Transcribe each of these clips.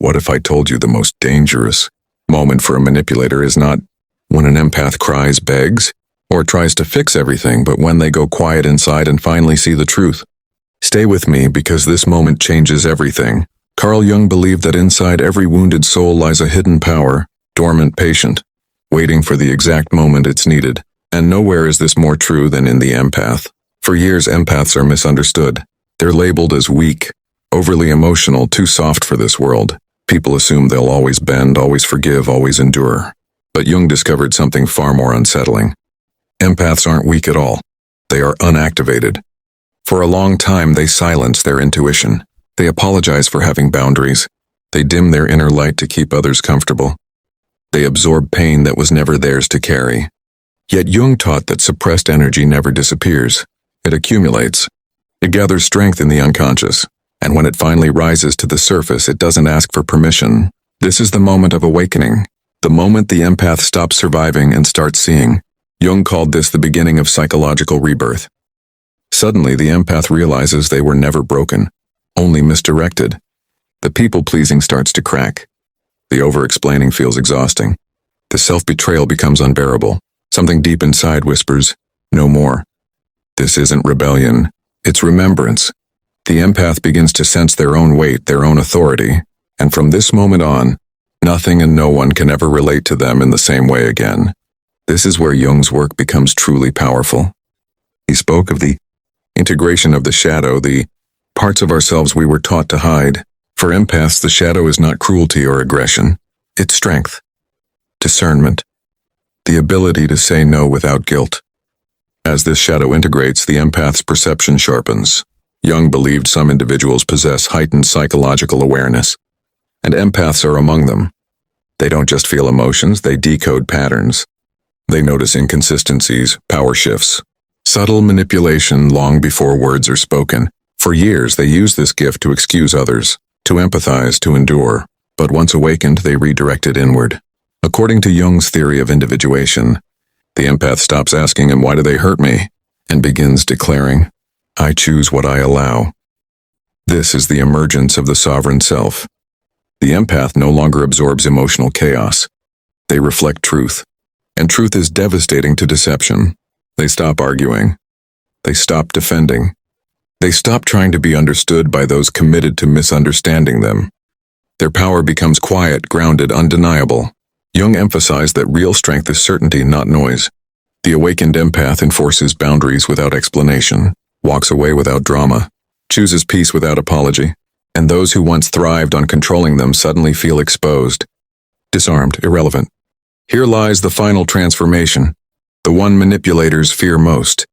What if I told you the most dangerous moment for a manipulator is not when an empath cries, begs, or tries to fix everything, but when they go quiet inside and finally see the truth? Stay with me, because this moment changes everything. Carl Jung believed that inside every wounded soul lies a hidden power, dormant, patient, waiting for the exact moment it's needed. And nowhere is this more true than in the empath. For years, empaths are misunderstood. They're labeled as weak, overly emotional, too soft for this world. People assume they'll always bend, always forgive, always endure. But Jung discovered something far more unsettling. Empaths aren't weak at all. They are unactivated. For a long time, they silence their intuition. They apologize for having boundaries. They dim their inner light to keep others comfortable. They absorb pain that was never theirs to carry. Yet Jung taught that suppressed energy never disappears. It accumulates. It gathers strength in the unconscious, and when it finally rises to the surface, it doesn't ask for permission. This is the moment of awakening, the moment the empath stops surviving and starts seeing. Jung called this the beginning of psychological rebirth. Suddenly, the empath realizes they were never broken, only misdirected. The people-pleasing starts to crack. The over-explaining feels exhausting. The self-betrayal becomes unbearable. Something deep inside whispers, "No more." This isn't rebellion, it's remembrance. The empath begins to sense their own weight, their own authority, and from this moment on, nothing and no one can ever relate to them in the same way again. This is where Jung's work becomes truly powerful. He spoke of the integration of the shadow, the parts of ourselves we were taught to hide. For empaths, the shadow is not cruelty or aggression. It's strength, discernment, the ability to say no without guilt. As this shadow integrates, the empath's perception sharpens. Jung believed some individuals possess heightened psychological awareness, and empaths are among them. They don't just feel emotions, they decode patterns. They notice inconsistencies, power shifts, subtle manipulation long before words are spoken. For years, they use this gift to excuse others, to empathize, to endure. But once awakened, they redirect it inward. According to Jung's theory of individuation, the empath stops asking, "And why do they hurt me?" and begins declaring, "I choose what I allow." This is the emergence of the sovereign self. The empath no longer absorbs emotional chaos. They reflect truth, and truth is devastating to deception. They stop arguing. They stop defending. They stop trying to be understood by those committed to misunderstanding them. Their power becomes quiet, grounded, undeniable. Jung emphasized that real strength is certainty, not noise. The awakened empath enforces boundaries without explanation, walks away without drama, chooses peace without apology, and those who once thrived on controlling them suddenly feel exposed, disarmed, irrelevant. Here lies the final transformation, the one manipulators fear most.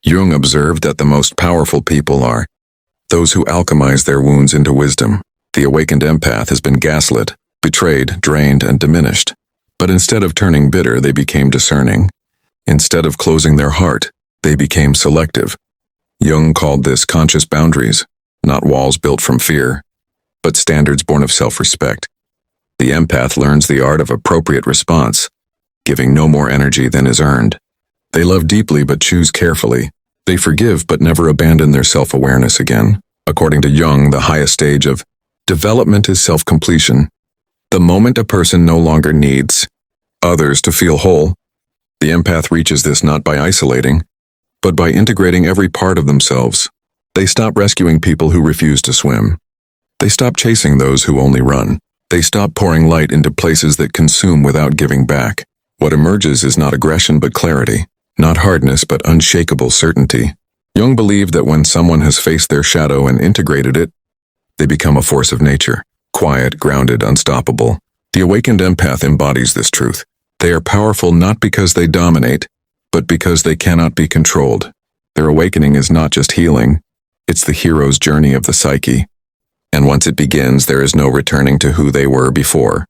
Jung observed that the most powerful people are those who alchemize their wounds into wisdom. The awakened empath has been gaslit, betrayed, drained, and diminished. But instead of turning bitter, they became discerning. Instead of closing their heart, they became selective. Jung called this conscious boundaries, not walls built from fear, but standards born of self-respect. The empath learns the art of appropriate response, giving no more energy than is earned. They love deeply but choose carefully. They forgive but never abandon their self-awareness again. According to Jung, the highest stage of development is self-completion. The moment a person no longer needs others to feel whole, the empath reaches this not by isolating, but by integrating every part of themselves. They stop rescuing people who refuse to swim. They stop chasing those who only run. They stop pouring light into places that consume without giving back. What emerges is not aggression but clarity, not hardness but unshakable certainty. Jung believed that when someone has faced their shadow and integrated it, they become a force of nature. Quiet, grounded, unstoppable. The awakened empath embodies this truth. They are powerful not because they dominate, but because they cannot be controlled. Their awakening is not just healing, it's the hero's journey of the psyche. And once it begins, there is no returning to who they were before.